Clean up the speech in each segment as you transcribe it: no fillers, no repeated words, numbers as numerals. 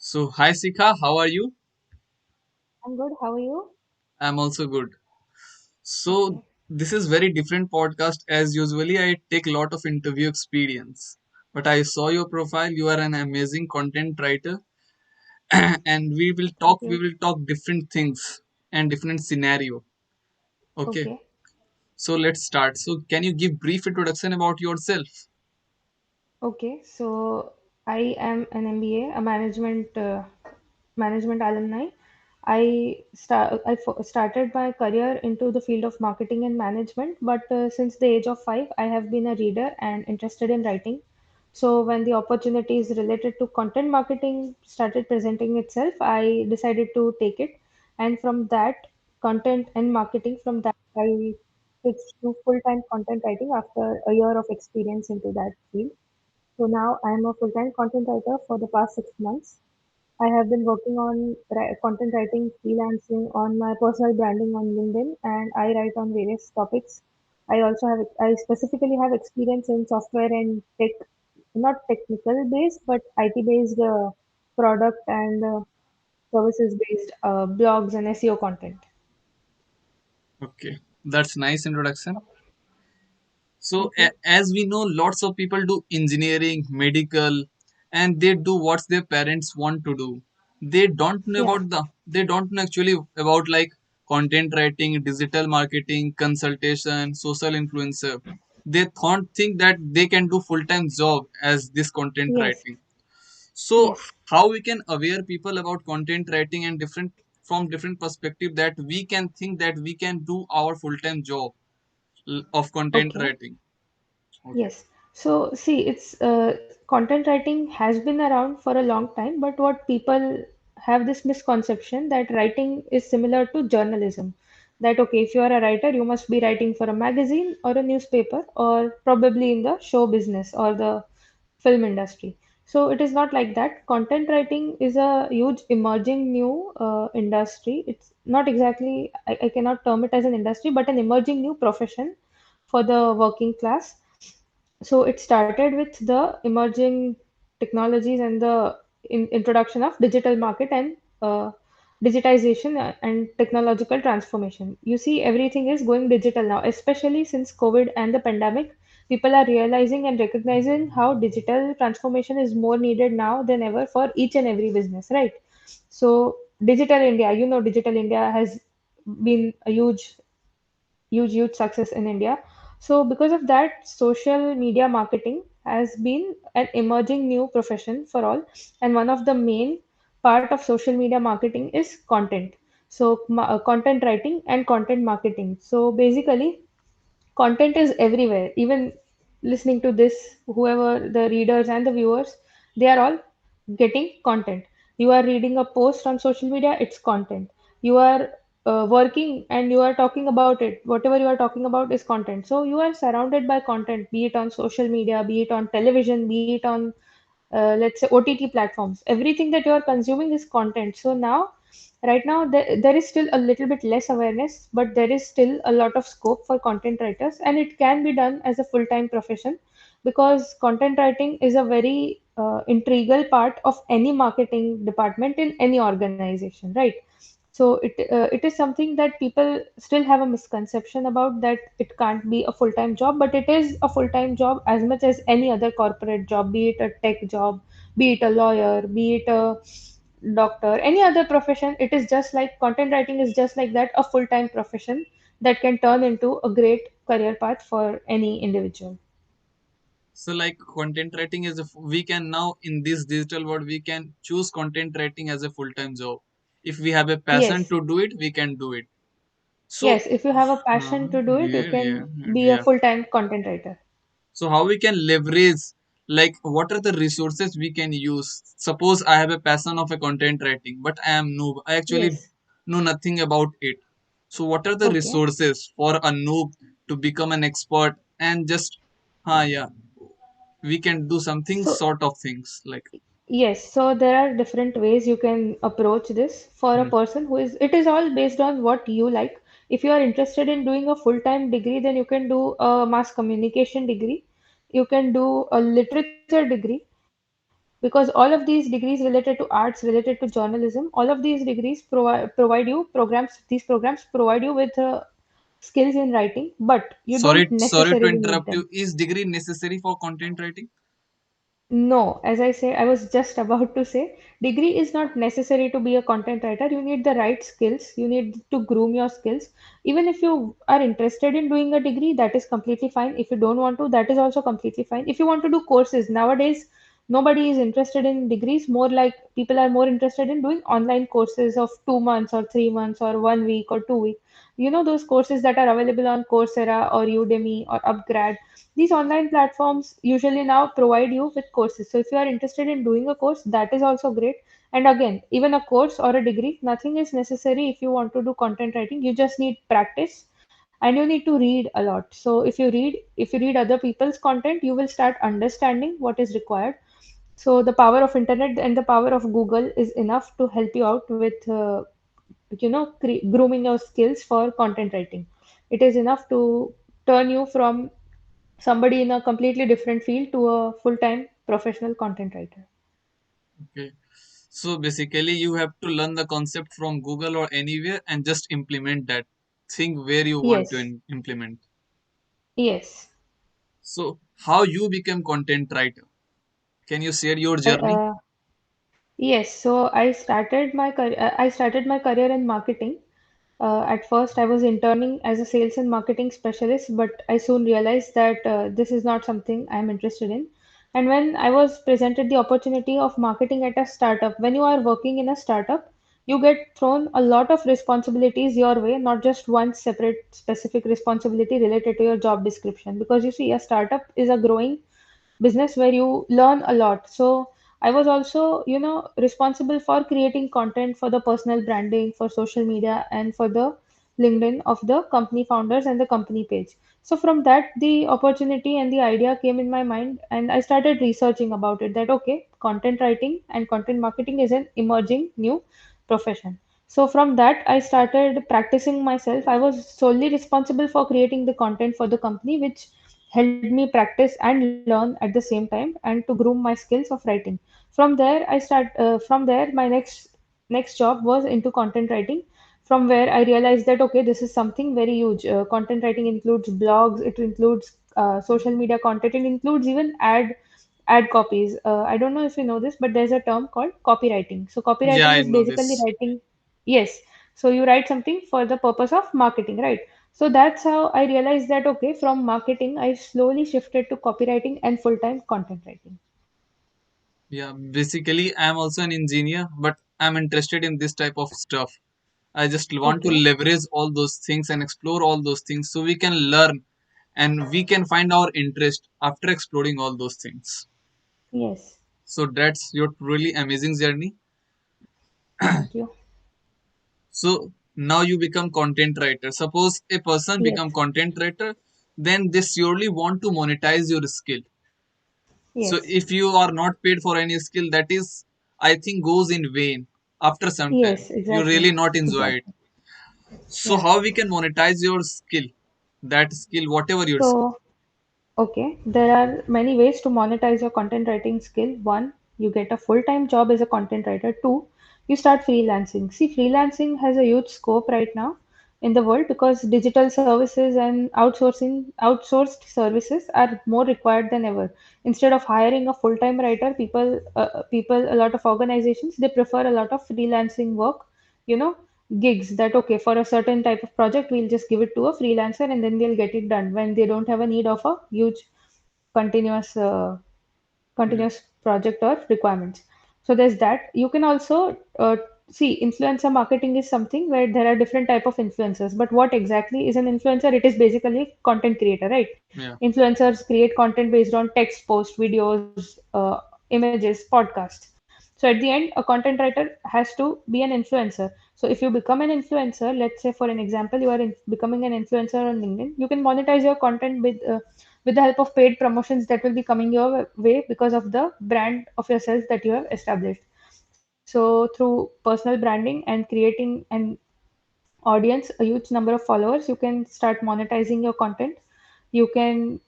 So, hi Sikha, how are you? I'm good. How are you? I'm also good. So, Okay. this is very different podcast as usually I take a lot of interview experience. But I saw your profile, you are an amazing content writer and we Okay. will talk different things and different scenario. Okay. Okay. So, let's start. So, can you give brief introduction about yourself? Okay. So I am an MBA, a management alumni. Started my career into the field of marketing and management, but since the age of 5, I have been a reader and interested in writing. So when the opportunities related to content marketing started presenting itself, I decided to take it. And from that content and marketing, from that I switched to full-time content writing after a year of experience into that field. So now I am a full-time content writer for the past 6 months. I have been working on content writing, freelancing, on my personal branding on LinkedIn, and I write on various topics. I specifically have experience in software and tech, not technical based, but IT based product and services based blogs and SEO content. Okay. That's nice introduction. So, Okay. as we know, lots of people do engineering, medical, and they do what their parents want to do. Yeah. They don't know actually about like content writing, digital marketing, consultation, social influencer. They don't think that they can do full time job as this content Yes. writing. So, Yes. how we can aware people about content writing and different from different perspective that we can think that we can do our full time job of content Okay. writing. Okay. Yes. So, see, it's content writing has been around for a long time, but what people have this misconception that writing is similar to journalism. That, okay, if you are a writer, you must be writing for a magazine or a newspaper or probably in the show business or the film industry. So, it is not like that. Content writing is a huge emerging new industry. It's not exactly, I cannot term it as an industry, but an emerging new profession for the working class. So it started with the emerging technologies and the introduction of digital market and digitization and technological transformation. You see, everything is going digital now, especially since COVID and the pandemic. People are realizing and recognizing how digital transformation is more needed now than ever for each and every business, right? So, Digital India, Digital India has been a huge success in India. So because of that, social media marketing has been an emerging new profession for all, and one of the main part of social media marketing is content. So content writing and content marketing. So basically, content is everywhere. Even listening to this, whoever the readers and the viewers, they are all getting content. You are reading a post on social media, it's content. You are working and you are talking about it, whatever you are talking about is content. So you are surrounded by content, be it on social media, be it on television, be it on let's say OTT platforms. Everything that you are consuming is content. So now, right now, there is still a little bit less awareness, but there is still a lot of scope for content writers, and it can be done as a full-time profession because content writing is a very integral part of any marketing department in any organization, right? So it is something that people still have a misconception about, that it can't be a full-time job, but it is a full-time job as much as any other corporate job, be it a tech job, be it a lawyer, be it a doctor, any other profession. It is just like content writing is just like that, a full-time profession that can turn into a great career path for any individual. So, like content writing is if we can now in this digital world we can choose content writing as a full time job. If we have a passion Yes. to do it, we can do it. So, Yes, if you have a passion to do it, you yeah, yeah, can be a yeah. full-time content writer. So, how we can leverage, like, what are the resources we can use? Suppose I have a passion of a content writing, but I am noob. I actually Yes. know nothing about it. So, what are the Okay. resources for a noob to become an expert and just, yeah, we can do something So sort of things like. yes, so there are different ways you can approach this for a Hmm. person who is, it is all based on what you like. If you are interested in doing a full-time degree, then you can do a mass communication degree. You can do a literature degree. because all of these degrees related to arts, related to journalism, all of these degrees provide you programs. These programs provide you with skills in writing, but you don't Sorry to necessarily need interrupt you. them. Is degree necessary for content writing? No, as I say, I was just about to say, degree is not necessary to be a content writer. You need the right skills. You need to groom your skills. Even if you are interested in doing a degree, that is completely fine. If you don't want to, that is also completely fine. If you want to do courses, nowadays, nobody is interested in degrees. More like people are more interested in doing online courses of 2 months or 3 months or 1 week or 2 week. You know, those courses that are available on Coursera or Udemy or Upgrad. These online platforms usually now provide you with courses. So if you are interested in doing a course, that is also great. And again, even a course or a degree, nothing is necessary if you want to do content writing. You just need practice and you need to read a lot. So if you read other people's content, you will start understanding what is required. So the power of internet and the power of Google is enough to help you out with grooming your skills for content writing. It is enough to turn you from somebody in a completely different field to a full-time professional content writer. Okay. So basically, you have to learn the concept from Google or anywhere and just implement that thing where you want to Yes, implement. yes. So, how you became content writer? Can you share your I, journey? yes, so I started my career in marketing. At first, I was interning as a sales and marketing specialist, but I soon realized that this is not something I'm interested in. And when I was presented the opportunity of marketing at a startup, when you are working in a startup, you get thrown a lot of responsibilities your way, not just one separate specific responsibility related to your job description. Because you see, a startup is a growing business where you learn a lot. So I was also, responsible for creating content for the personal branding, for social media, and for the LinkedIn of the company founders and the company page. So from that, the opportunity and the idea came in my mind, and I started researching about it, that okay, content writing and content marketing is an emerging new profession. So from that, I started practicing myself. I was solely responsible for creating the content for the company, which helped me practice and learn at the same time and to groom my skills of writing. From there my next job was into content writing, from where I realized that okay, this is something very huge. Content writing includes blogs, it includes social media content, it includes even ad copies. I don't know if you know this, but there's a term called copywriting. So Yeah, copywriting I is know basically this. writing. Yes, so you write something for the purpose of marketing, right? So that's how I realized that okay, from marketing, I slowly shifted to copywriting and full time content writing. Yeah, basically, I'm also an engineer, but I'm interested in this type of stuff. I just want to Okay. leverage all those things and explore all those things so we can learn and we can find our interest after exploring all those things. Yes. So that's your really amazing journey. Thank you. So now you become content writer. Suppose a person become Yes. content writer, then they surely want to monetize your skill. So Yes. if you are not paid for any skill, that is, I think, goes in vain after some time. Yes. You Exactly. really not enjoy it. Exactly. So Yeah. how we can monetize your skill? That skill, whatever your skill. So okay, there are many ways to monetize your content writing skill. One, you get a full time job as a content writer. Two, you start freelancing. See, freelancing has a huge scope right now in the world because digital services and outsourced services are more required than ever. Instead of hiring a full time writer, a lot of organizations, they prefer a lot of freelancing work, you know, gigs, that okay, for a certain type of project we'll just give it to a freelancer and then they'll get it done when they don't have a need of a huge continuous Yeah. continuous project or requirements. So there's that. You can also see, influencer marketing is something where there are different type of influencers, but what exactly is an influencer? It is basically a content creator, right? Yeah. Influencers create content based on text posts, videos, images, podcasts. So at the end, a content writer has to be an influencer. So if you become an influencer, let's say for an example, you are becoming an influencer on LinkedIn, you can monetize your content with the help of paid promotions that will be coming your way because of the brand of yourself that you have established. So through personal branding and creating an audience, a huge number of followers, you can start monetizing your content. You can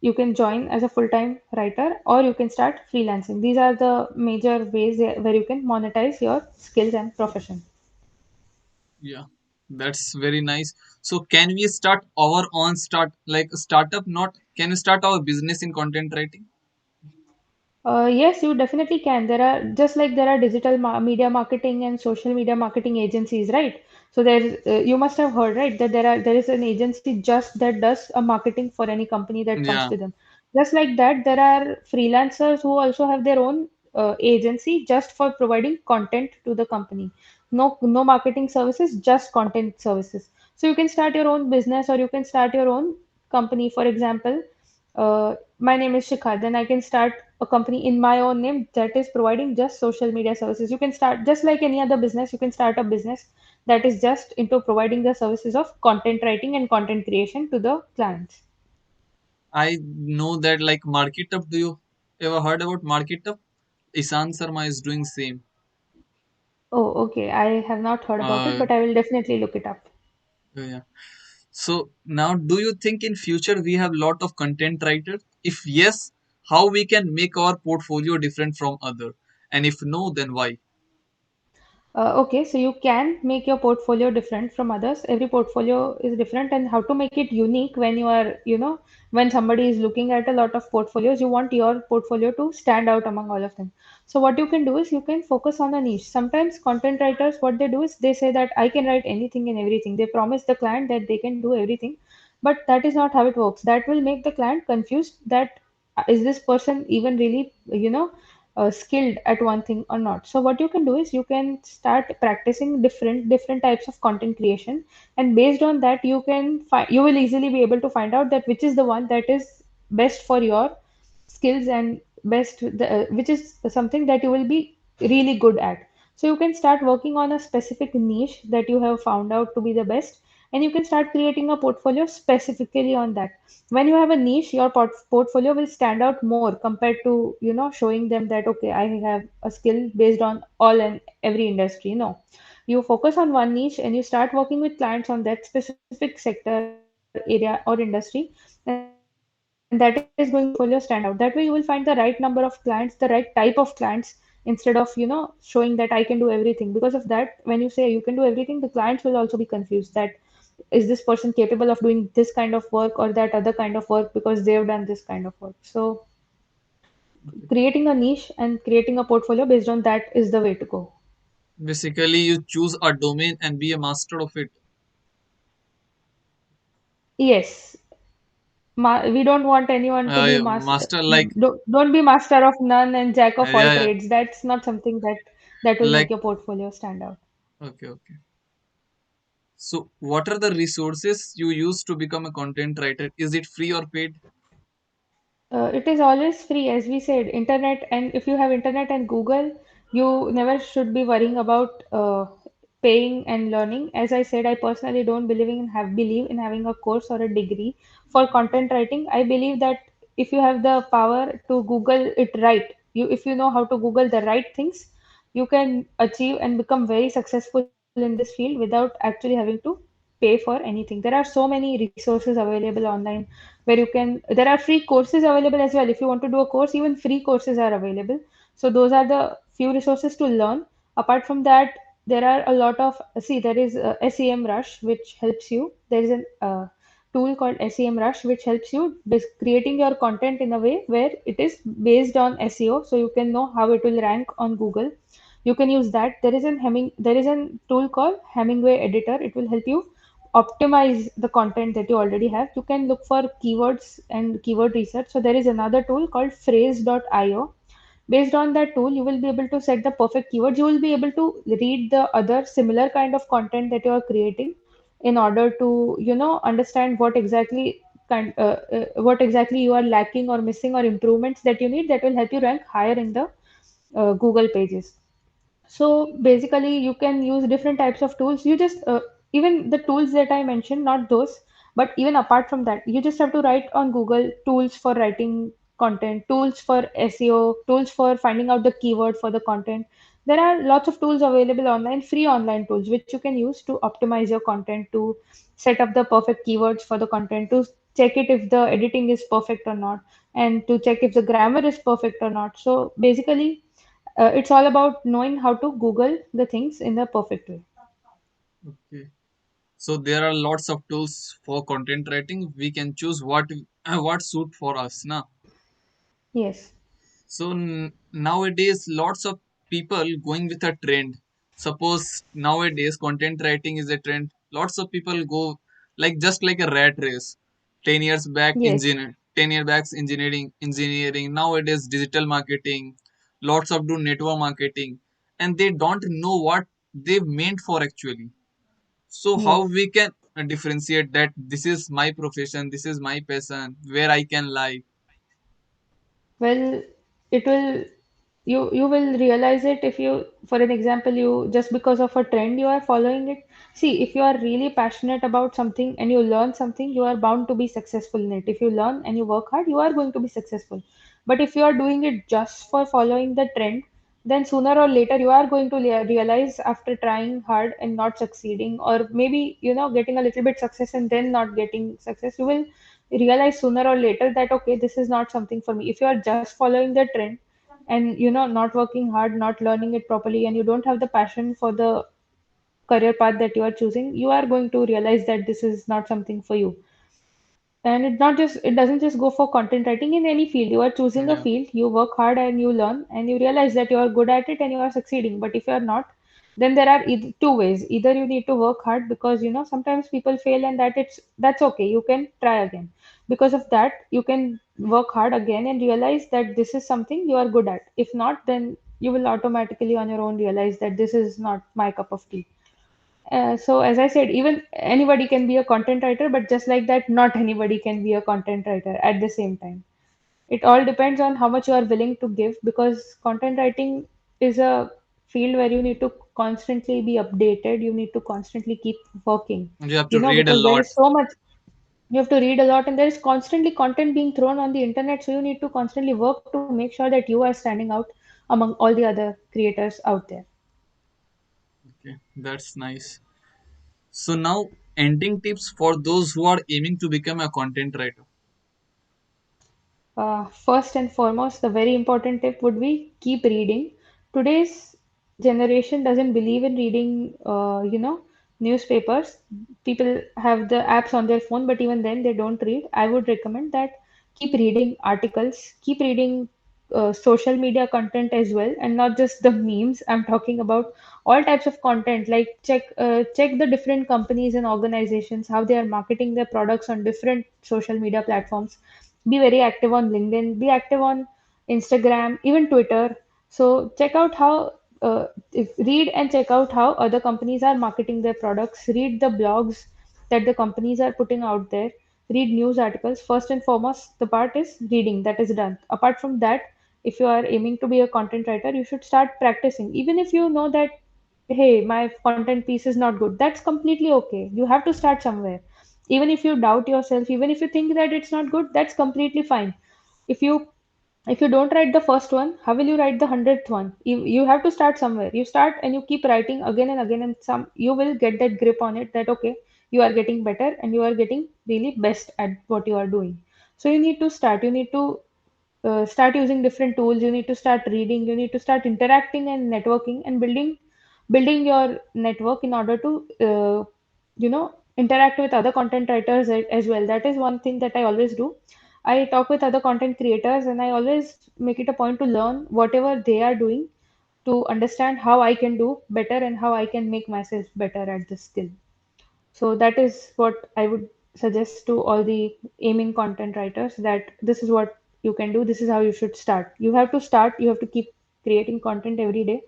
You can join as a full-time writer or you can start freelancing. These are the major ways where you can monetize your skills and profession. Yeah, that's very nice. So can we start our own startup? Not can we start our business in content writing? Yes, you definitely can. There are just like there are digital media marketing and social media marketing agencies, right? So there's you must have heard, right, that there is an agency just that does a marketing for any company that comes Yeah, to them. Just like that, there are freelancers who also have their own agency just for providing content to the company. No marketing services, just content services. So you can start your own business or you can start your own company. For example, my name is Shikha, then I can start a company in my own name that is providing just social media services. You can start just like any other business, you can start a business that is just into providing the services of content writing and content creation to the clients. I know that like MarketUp. Do you ever heard about MarketUp? Ishan Sharma is doing same. Oh, okay. I have not heard about it, Uh, but I will definitely look it up. yeah. So now, do you think in future we have lot of content writers? If yes, how we can make our portfolio different from other? And if no, then why? Okay, so you can make your portfolio different from others. Every portfolio is different, and how to make it unique when you are, when somebody is looking at a lot of portfolios, you want your portfolio to stand out among all of them. So, what you can do is you can focus on a niche. Sometimes content writers, what they do is they say that I can write anything and everything. They promise the client that they can do everything, but that is not how it works. That will make the client confused that is this person even really, skilled at one thing or not. So what you can do is you can start practicing different types of content creation, and based on that you will easily be able to find out that which is the one that is best for your skills and which is something that you will be really good at. So you can start working on a specific niche that you have found out to be the best, and you can start creating a portfolio specifically on that. When you have a niche, your portfolio will stand out more compared to showing them that okay, I have a skill based on all and every industry. No, you focus on one niche and you start working with clients on that specific sector, area, or industry, and that is going to make your portfolio stand out. That way you will find the right number of clients, the right type of clients, instead of showing that I can do everything. Because of that, when you say you can do everything, the clients will also be confused that is this person capable of doing this kind of work or that other kind of work because they have done this kind of work. So creating a niche and creating a portfolio based on that is the way to go. Basically, you choose a domain and be a master of it. Yes, we don't want anyone to be Master like don't be master of none and jack of all yeah, yeah, trades. That's not something that will make like your portfolio stand out. okay, okay. So, what are the resources you use to become a content writer? Is it free or paid? It is always free, as we said, internet, and if you have internet and Google, you never should be worrying about paying and learning. As I said, I personally don't believe in having a course or a degree for content writing. I believe that if you have the power to Google it right, if you know how to Google the right things, you can achieve and become very successful in this field without actually having to pay for anything. There are so many resources available online where you can there are free courses available as well. If you want to do a course, even free courses are available. So those are the few resources to learn. Apart from that, there are a lot of there is SEMrush, which helps you. There is a tool called SEMrush which helps you creating your content in a way where it is based on SEO, so you can know how it will rank on Google. You can use that. There is a tool called Hemingway Editor. It will help you optimize the content that you already have. You can look for keywords and keyword research. So there is another tool called phrase.io. Based on that tool, you will be able to set the perfect keywords. You will be able to read the other similar kind of content that you are creating in order to, understand what exactly you are lacking or missing or improvements that you need that will help you rank higher in the Google pages. So basically, you can use different types of tools. You just even the tools that I mentioned, not those, but even apart from that, you just have to write on Google tools for writing content, tools for SEO, tools for finding out the keyword for the content. There are lots of tools available online, free online tools, which you can use to optimize your content, to set up the perfect keywords for the content, to check it if the editing is perfect or not, and to check if the grammar is perfect or not. So basically, it's all about knowing how to Google the things in the perfect way. Okay. So there are lots of tools for content writing. We can choose what suit for us, na. Yes. So nowadays, lots of people going with a trend. Suppose nowadays content writing is a trend. Lots of people go like just like a rat race. 10 years back, Yes. 10 year back engineering. Nowadays, digital marketing. Lots of do network marketing, and they don't know what they meant for actually. So how Yes. we can differentiate that this is my profession, this is my passion, where I can lie. Well, it will, you will realize it if you, for an example, you just because of a trend you are following it. See, if you are really passionate about something and you learn something, you are bound to be successful in it. If you learn and you work hard, you are going to be successful. But if you are doing it just for following the trend, then sooner or later you are going to realize after trying hard and not succeeding, or maybe getting a little bit success and then not getting success, you will realize sooner or later that okay, this is not something for me. If you are just following the trend and not working hard, not learning it properly, and you don't have the passion for the career path that you are choosing, you are going to realize that this is not something for you. And it doesn't just go for content writing. In any field you are choosing a Yeah, field, you work hard and you learn and you realize that you are good at it and you are succeeding. But if you are not, then there are two ways. Either you need to work hard, because sometimes people fail, and that's okay, you can try again. Because of that, you can work hard again and realize that this is something you are good at. If not, then you will automatically on your own realize that this is not my cup of tea. So as I said, even anybody can be a content writer, but just like that, not anybody can be a content writer at the same time. It all depends on how much you are willing to give, because content writing is a field where you need to constantly be updated. You need to constantly keep working, you have to read a because there lot. is so much. You have to read a lot, and there is constantly content being thrown on the internet. So you need to constantly work to make sure that you are standing out among all the other creators out there. Okay, that's nice. So now ending tips for those who are aiming to become a content writer. First and foremost, the very important tip would be keep reading. Today's generation doesn't believe in reading, newspapers. People have the apps on their phone, but even then they don't read. I would recommend that keep reading articles, keep reading social media content as well, and not just the memes. I'm talking about all types of content. Like check the different companies and organizations, how they are marketing their products on different social media platforms. Be very active on LinkedIn, be active on Instagram, even Twitter. So check out how, read and check out how other companies are marketing their products. Read the blogs that the companies are putting out there. Read news articles. First and foremost, the part is reading, that is done. Apart from that, if you are aiming to be a content writer, you should start practicing. Even if you know that, hey, my content piece is not good, that's completely okay. You have to start somewhere. Even if you doubt yourself, even if you think that it's not good, that's completely fine. If you if you don't write the first one, how will you write the 100th one? You have to start somewhere. You start and you keep writing again and again, and some you will get that grip on it, that okay, you are getting better and you are getting really best at what you are doing. So you need to start. You need to start using different tools. You need to start reading. You need to start interacting and networking and building your network in order to interact with other content writers as well. That is one thing that I always do. I talk with other content creators and I always make it a point to learn whatever they are doing, to understand how I can do better and how I can make myself better at this skill. So that is what I would suggest to all the aiming content writers, that this is what you can do. This is how you should start. You have to start. You have to keep creating content every day.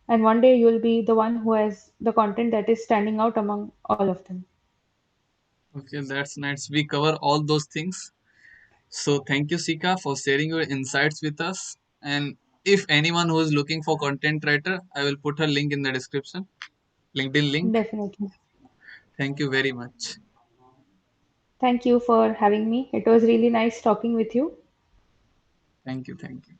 And one day you will be the one who has the content that is standing out among all of them. Okay, that's nice. We cover all those things. So thank you, Sika, for sharing your insights with us. And if anyone who is looking for content writer, I will put her link in the description, LinkedIn link. Definitely. Thank you very much. Thank you for having me. It was really nice talking with you. Thank you. Thank you.